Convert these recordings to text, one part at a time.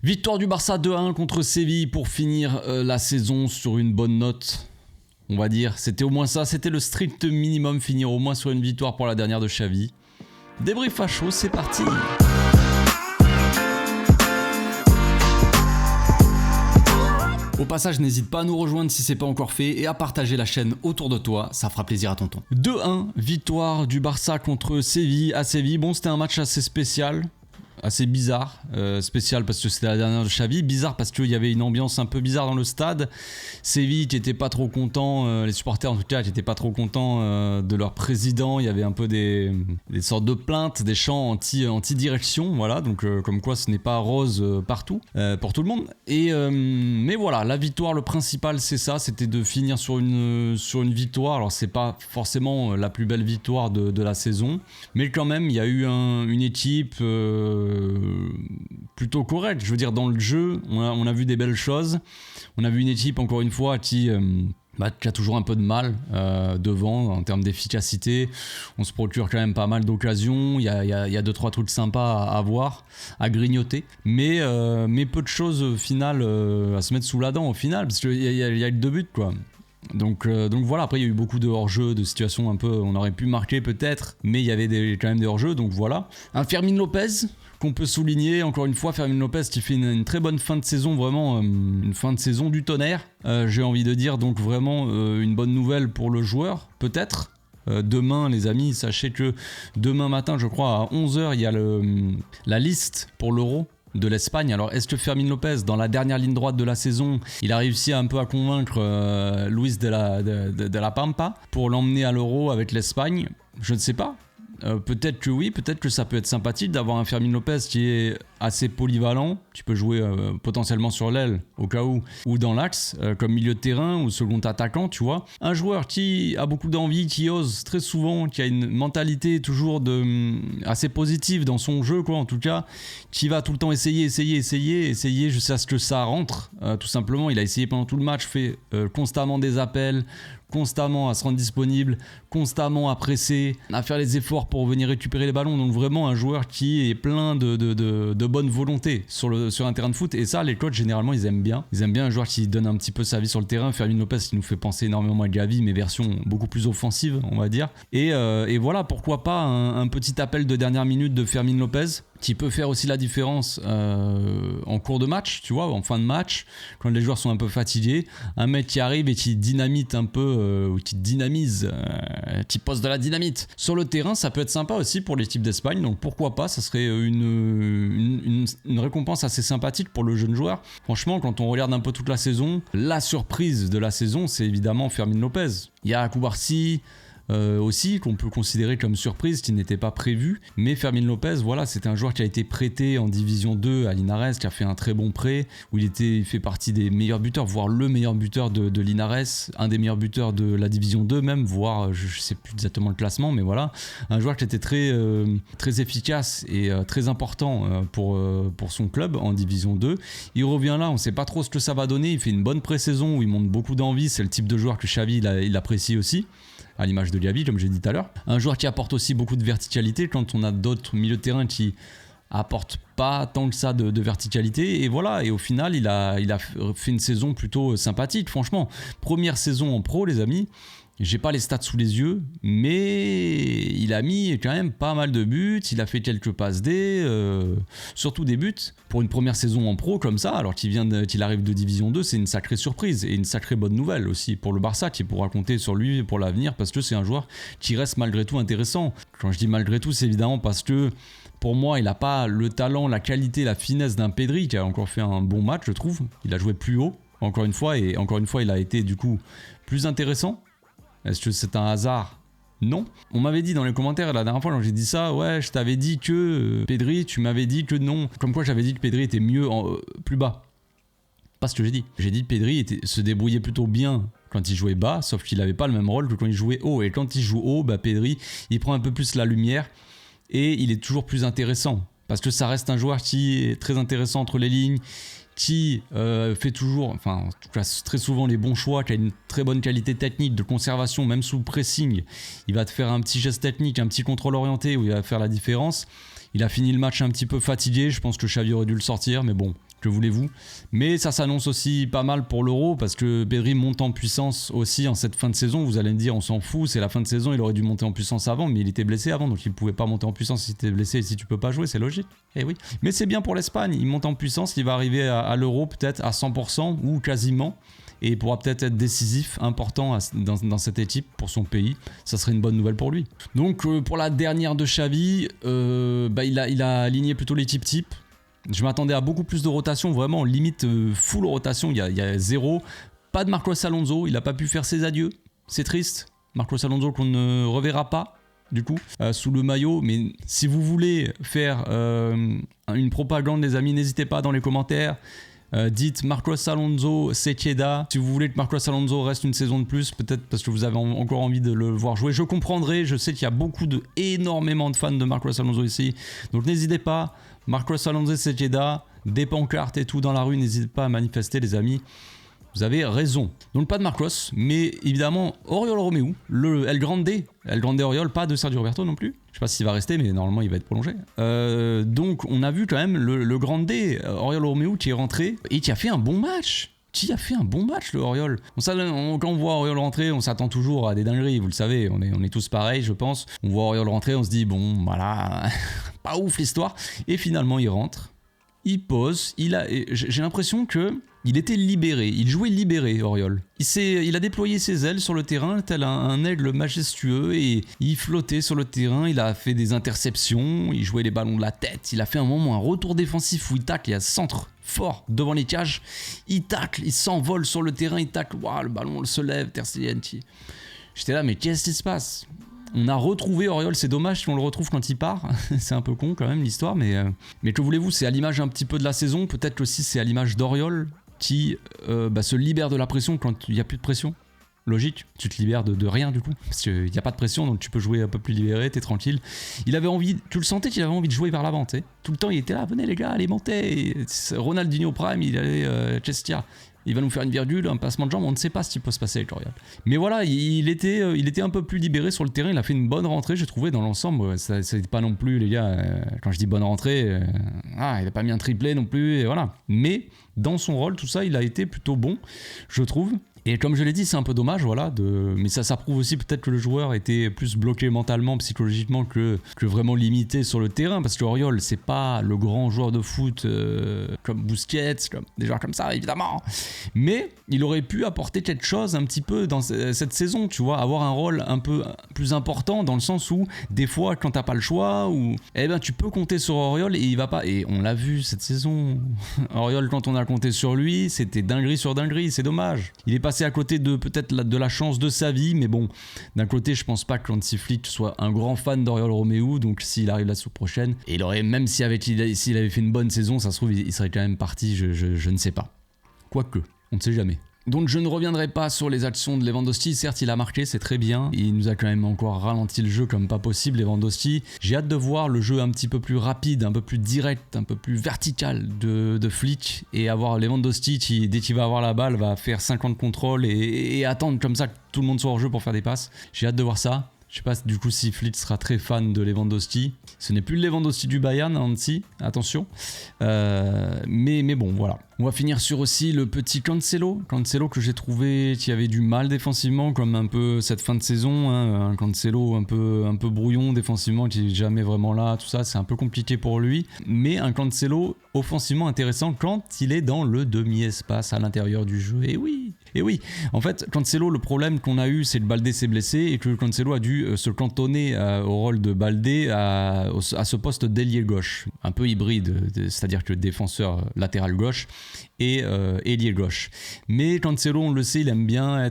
Victoire du Barça 2-1 contre Séville pour finir la saison sur une bonne note. On va dire, c'était au moins ça, c'était le strict minimum, finir au moins sur une victoire pour la dernière de Xavi. Débrief à chaud, c'est parti. Au passage, n'hésite pas à nous rejoindre si c'est pas encore fait et à partager la chaîne autour de toi, ça fera plaisir à tonton. 2-1, victoire du Barça contre Séville à Séville. Bon, c'était un match assez spécial. Assez bizarre, spécial parce que c'était la dernière de Xavi, bizarre parce qu'il y avait une ambiance un peu bizarre dans le stade. Séville qui était pas trop content, les supporters en tout cas qui étaient pas trop contents de leur président. Il y avait un peu des sortes de plaintes, des chants anti-direction, voilà, donc comme quoi ce n'est pas rose partout pour tout le monde. Mais voilà, la victoire, le principal c'est ça, c'était de finir sur une victoire. Alors c'est pas forcément la plus belle victoire de la saison, mais quand même il y a eu une équipe plutôt correct. Je veux dire, dans le jeu, on a vu des belles choses. On a vu une équipe, encore une fois, qui a toujours un peu de mal devant en termes d'efficacité. On se procure quand même pas mal d'occasions. Il y a 2-3 trucs sympas à voir, à grignoter. Mais peu de choses au final à se mettre sous la dent au final, parce qu'il y a eu 2 buts, quoi. Donc voilà, après il y a eu beaucoup de hors-jeu, de situations un peu, on aurait pu marquer peut-être, mais il y avait quand même des hors-jeux, donc voilà. Un Fermin Lopez qu'on peut souligner, encore une fois, Fermin Lopez qui fait une très bonne fin de saison, vraiment une fin de saison du tonnerre, j'ai envie de dire, donc vraiment une bonne nouvelle pour le joueur, peut-être. Demain les amis, sachez que demain matin, je crois à 11h, il y a la liste pour l'Euro de l'Espagne. Alors est-ce que Fermin Lopez, dans la dernière ligne droite de la saison, il a réussi un peu à convaincre Luis de la Pampa pour l'emmener à l'Euro avec l'Espagne? Je ne sais pas. Peut-être que oui, peut-être que ça peut être sympathique d'avoir un Fermin Lopez qui est assez polyvalent. Tu peux jouer potentiellement sur l'aile au cas où, ou dans l'axe comme milieu de terrain ou second attaquant, tu vois. Un joueur qui a beaucoup d'envie, qui ose très souvent, qui a une mentalité toujours assez positive dans son jeu, quoi, en tout cas, qui va tout le temps essayer jusqu'à ce que ça rentre, tout simplement. Il a essayé pendant tout le match, fait constamment des appels, constamment à se rendre disponible, constamment à presser, à faire les efforts pour venir récupérer les ballons. Donc vraiment un joueur qui est plein de bonne volonté sur un terrain de foot. Et ça, les coachs, généralement, ils aiment bien. Ils aiment bien un joueur qui donne un petit peu sa vie sur le terrain. Fermin Lopez qui nous fait penser énormément à Gavi, mais version beaucoup plus offensive, on va dire. Et voilà, pourquoi pas un petit appel de dernière minute de Fermin Lopez qui peut faire aussi la différence en cours de match, tu vois, en fin de match, quand les joueurs sont un peu fatigués. Un mec qui arrive et qui dynamite un peu, ou qui dynamise, qui pose de la dynamite sur le terrain, ça peut être sympa aussi pour l'équipe d'Espagne. Donc pourquoi pas, ça serait une récompense assez sympathique pour le jeune joueur. Franchement, quand on regarde un peu toute la saison, la surprise de la saison, c'est évidemment Fermin Lopez. Il y a Cubarsí, aussi qu'on peut considérer comme surprise, qui n'était pas prévu, mais Fermin Lopez, voilà, c'était un joueur qui a été prêté en division 2 à Linares, qui a fait un très bon prêt, où il fait partie des meilleurs buteurs, voire le meilleur buteur de Linares, un des meilleurs buteurs de la division 2 même, voire je sais plus exactement le classement, mais voilà, un joueur qui était très efficace et très important pour son club en division 2. Il revient là, on sait pas trop ce que ça va donner, il fait une bonne pré-saison où il montre beaucoup d'envie, c'est le type de joueur que Xavi il apprécie aussi, à l'image de Gavi, comme j'ai dit tout à l'heure. Un joueur qui apporte aussi beaucoup de verticalité quand on a d'autres milieux de terrain qui apportent pas tant que ça de verticalité. Et voilà, et au final, il a fait une saison plutôt sympathique, franchement. Première saison en pro, les amis. J'ai pas les stats sous les yeux, mais il a mis quand même pas mal de buts, il a fait quelques passes D, surtout des buts. Pour une première saison en pro comme ça, alors qu'il arrive de Division 2, c'est une sacrée surprise et une sacrée bonne nouvelle aussi pour le Barça qui pourra compter sur lui pour l'avenir parce que c'est un joueur qui reste malgré tout intéressant. Quand je dis malgré tout, c'est évidemment parce que pour moi, il n'a pas le talent, la qualité, la finesse d'un Pedri qui a encore fait un bon match, je trouve. Il a joué plus haut, encore une fois, il a été du coup plus intéressant. Est-ce que c'est un hasard? Non. On m'avait dit dans les commentaires la dernière fois quand j'ai dit ça, ouais, je t'avais dit que Pedri, tu m'avais dit que non. Comme quoi j'avais dit que Pedri était mieux plus bas. Pas ce que j'ai dit. J'ai dit que Pedri se débrouillait plutôt bien quand il jouait bas, sauf qu'il n'avait pas le même rôle que quand il jouait haut. Et quand il joue haut, Pedri, il prend un peu plus la lumière et il est toujours plus intéressant. Parce que ça reste un joueur qui est très intéressant entre les lignes, qui fait toujours, enfin en tout cas très souvent les bons choix, qui a une très bonne qualité technique de conservation, même sous pressing. Il va te faire un petit geste technique, un petit contrôle orienté où il va faire la différence. Il a fini le match un petit peu fatigué, je pense que Xavi aurait dû le sortir, mais bon, Que voulez-vous? Mais ça s'annonce aussi pas mal pour l'Euro parce que Pedri monte en puissance aussi en cette fin de saison. Vous allez me dire, on s'en fout, c'est la fin de saison, il aurait dû monter en puissance avant, mais il était blessé avant, donc il pouvait pas monter en puissance si tu es blessé et si tu peux pas jouer, c'est logique. Eh oui. Mais c'est bien pour l'Espagne, il monte en puissance, il va arriver à l'Euro peut-être à 100% ou quasiment. Et il pourra peut-être être décisif, important dans cette équipe pour son pays. Ça serait une bonne nouvelle pour lui. Donc pour la dernière de Xavi, il a aligné plutôt l'équipe type. Je m'attendais à beaucoup plus de rotation, vraiment limite full rotation, il y a zéro. Pas de Marcos Alonso, il n'a pas pu faire ses adieux, c'est triste. Marcos Alonso qu'on ne reverra pas du coup sous le maillot, mais si vous voulez faire une propagande les amis, n'hésitez pas dans les commentaires. Dites Marcos Alonso, Secheda. Si vous voulez que Marcos Alonso reste une saison de plus, peut-être parce que vous avez encore envie de le voir jouer, je comprendrai. Je sais qu'il y a énormément de fans de Marcos Alonso ici, donc n'hésitez pas. Marcos Alonso, Secheda, des pancartes et tout dans la rue, n'hésitez pas à manifester les amis. Vous avez raison. Donc pas de Marcos, mais évidemment Oriol Romeu, le El Grande Oriol, pas de Sergio Roberto non plus. Je sais pas s'il va rester, mais normalement il va être prolongé. Donc on a vu quand même le Grande Oriol Romeu qui est rentré et qui a fait un bon match. Le Oriol. Quand on voit Oriol rentrer, on s'attend toujours à des dingueries, vous le savez, on est tous pareils, je pense. On voit Oriol rentrer, on se dit, bon, voilà, pas ouf l'histoire. Et finalement, il rentre, il pose, j'ai l'impression qu'il était libéré, il jouait libéré, Oriol. Il a déployé ses ailes sur le terrain, tel un aigle majestueux, et il flottait sur le terrain, il a fait des interceptions, il jouait les ballons de la tête, il a fait un moment un retour défensif où il tacle, il y a centre fort devant les cages, il tacle, il s'envole sur le terrain, il tacle, waouh, le ballon se lève, Ter Stegen. J'étais là, mais qu'est-ce qui se passe? On a retrouvé Oriol, c'est dommage si on le retrouve quand il part, c'est un peu con quand même l'histoire, mais que voulez-vous, c'est à l'image un petit peu de la saison, peut-être que aussi c'est à l'image d'Oriol qui se libère de la pression quand il n'y a plus de pression. Logique, tu te libères de rien du coup, parce qu'il n'y a pas de pression, donc tu peux jouer un peu plus libéré, t'es tranquille. Il avait envie, tu le sentais qu'il avait envie de jouer vers l'avant, t'sais. Tout le temps il était là, venez les gars, allez monter. Ronaldinho Prime, il allait Chestia. Il va nous faire une virgule, un passement de jambe, on ne sait pas ce qui peut se passer avec Oriol. Mais voilà, il était un peu plus libéré sur le terrain, il a fait une bonne rentrée, j'ai trouvé dans l'ensemble. C'est pas non plus, les gars, quand je dis bonne rentrée, il a pas mis un triplé non plus, et voilà. Mais dans son rôle, tout ça, il a été plutôt bon, je trouve. Et comme je l'ai dit, c'est un peu dommage, voilà, mais ça prouve aussi peut-être que le joueur était plus bloqué mentalement, psychologiquement que vraiment limité sur le terrain, parce que Oriol, c'est pas le grand joueur de foot comme Busquets, comme des joueurs comme ça, évidemment. Mais il aurait pu apporter quelque chose un petit peu dans cette saison, tu vois, avoir un rôle un peu plus important dans le sens où des fois, quand t'as pas le choix, tu peux compter sur Oriol et il va pas. Et on l'a vu cette saison. Oriol, quand on a compté sur lui, c'était dinguerie sur dinguerie, c'est dommage. Il est passé à côté de peut-être de la chance de sa vie, mais bon, d'un côté, je pense pas que Hansi Flick soit un grand fan d'Oriol Romeu, donc s'il arrive la saison prochaine, et il aurait, même s'il avait fait une bonne saison, ça se trouve, il serait quand même parti, je ne sais pas. Quoique, on ne sait jamais. Donc je ne reviendrai pas sur les actions de Lewandowski, certes il a marqué, c'est très bien, il nous a quand même encore ralenti le jeu comme pas possible Lewandowski. J'ai hâte de voir le jeu un petit peu plus rapide, un peu plus direct, un peu plus vertical de Flick, et avoir Lewandowski qui, dès qu'il va avoir la balle, va faire 50 contrôles et attendre comme ça que tout le monde soit hors jeu pour faire des passes. J'ai hâte de voir ça. Je sais pas du coup si Flick sera très fan de Lewandowski. Ce n'est plus le Lewandowski du Bayern, Hansi, attention. Mais bon, voilà. On va finir sur aussi le petit Cancelo que j'ai trouvé qui avait du mal défensivement, comme un peu cette fin de saison, hein, un Cancelo un peu brouillon défensivement, qui n'est jamais vraiment là, tout ça, c'est un peu compliqué pour lui. Mais un Cancelo offensivement intéressant quand il est dans le demi-espace à l'intérieur du jeu. Et oui, en fait, Cancelo, le problème qu'on a eu, c'est que Baldé s'est blessé et que Cancelo a dû se cantonner au rôle de Baldé à ce poste d'ailier gauche, un peu hybride, c'est-à-dire que défenseur latéral gauche et ailier gauche. Mais Cancelo, on le sait, il aime bien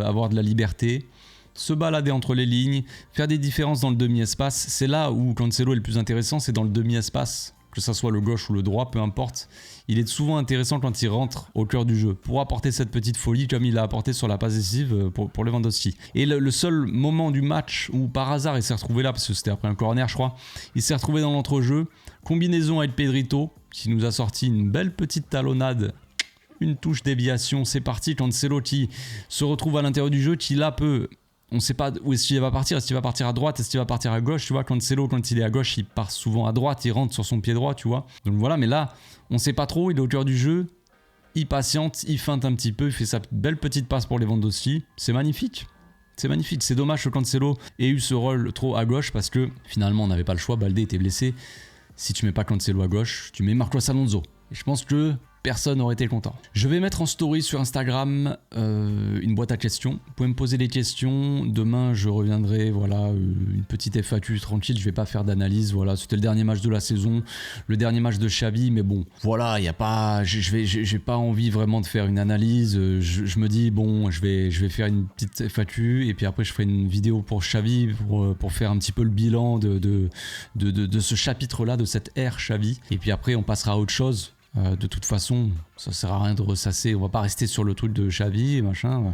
avoir de la liberté, se balader entre les lignes, faire des différences dans le demi-espace. C'est là où Cancelo est le plus intéressant, c'est dans le demi-espace. Que ça soit le gauche ou le droit, peu importe. Il est souvent intéressant quand il rentre au cœur du jeu pour apporter cette petite folie comme il l'a apporté sur la passe décisive pour Lewandowski. Et le seul moment du match où par hasard il s'est retrouvé là, parce que c'était après un corner je crois, il s'est retrouvé dans l'entrejeu, combinaison avec Pedrito qui nous a sorti une belle petite talonnade, une touche déviation, c'est parti. Cancelo qui se retrouve à l'intérieur du jeu, qui là peut on sait pas où est-ce qu'il va partir. Est-ce qu'il va partir à droite? Est-ce qu'il va partir à gauche? Tu vois, Cancelo, quand il est à gauche, il part souvent à droite, il rentre sur son pied droit, tu vois. Donc voilà, mais là, on sait pas trop, il est au cœur du jeu, il patiente, il feinte un petit peu, il fait sa belle petite passe pour Lewandowski. C'est magnifique. C'est magnifique. C'est dommage que Cancelo ait eu ce rôle trop à gauche parce que finalement, on n'avait pas le choix. Baldé était blessé. Si tu mets pas Cancelo à gauche, tu mets Marcos Alonso. Et je pense que personne n'aurait été content. Je vais mettre en story sur Instagram une boîte à questions. Vous pouvez me poser des questions. Demain, je reviendrai, voilà, une petite FAQ tranquille. Je vais pas faire d'analyse. Voilà, c'était le dernier match de la saison, le dernier match de Xavi. Mais bon, voilà, il y a pas, j'ai pas envie vraiment de faire une analyse. Je me dis bon, je vais faire une petite FAQ et puis après je ferai une vidéo pour Xavi pour faire un petit peu le bilan de ce chapitre-là, de cette ère Xavi. Et puis après, on passera à autre chose. De toute façon, ça sert à rien de ressasser. On va pas rester sur le truc de Xavi, machin.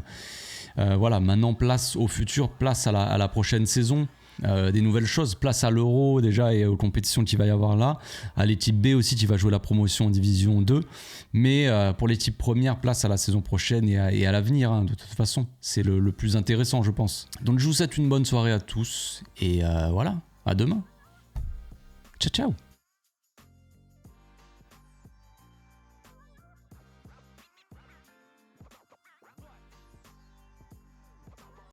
Voilà, maintenant place au futur, place à la prochaine saison. Des nouvelles choses, place à l'Euro déjà et aux compétitions qu'il va y avoir là. À l'équipe B aussi qui va jouer la promotion en Division 2. Mais pour l'équipe première, place à la saison prochaine et à l'avenir. Hein, de toute façon, c'est le plus intéressant, je pense. Donc je vous souhaite une bonne soirée à tous. Et voilà, à demain. Ciao, ciao.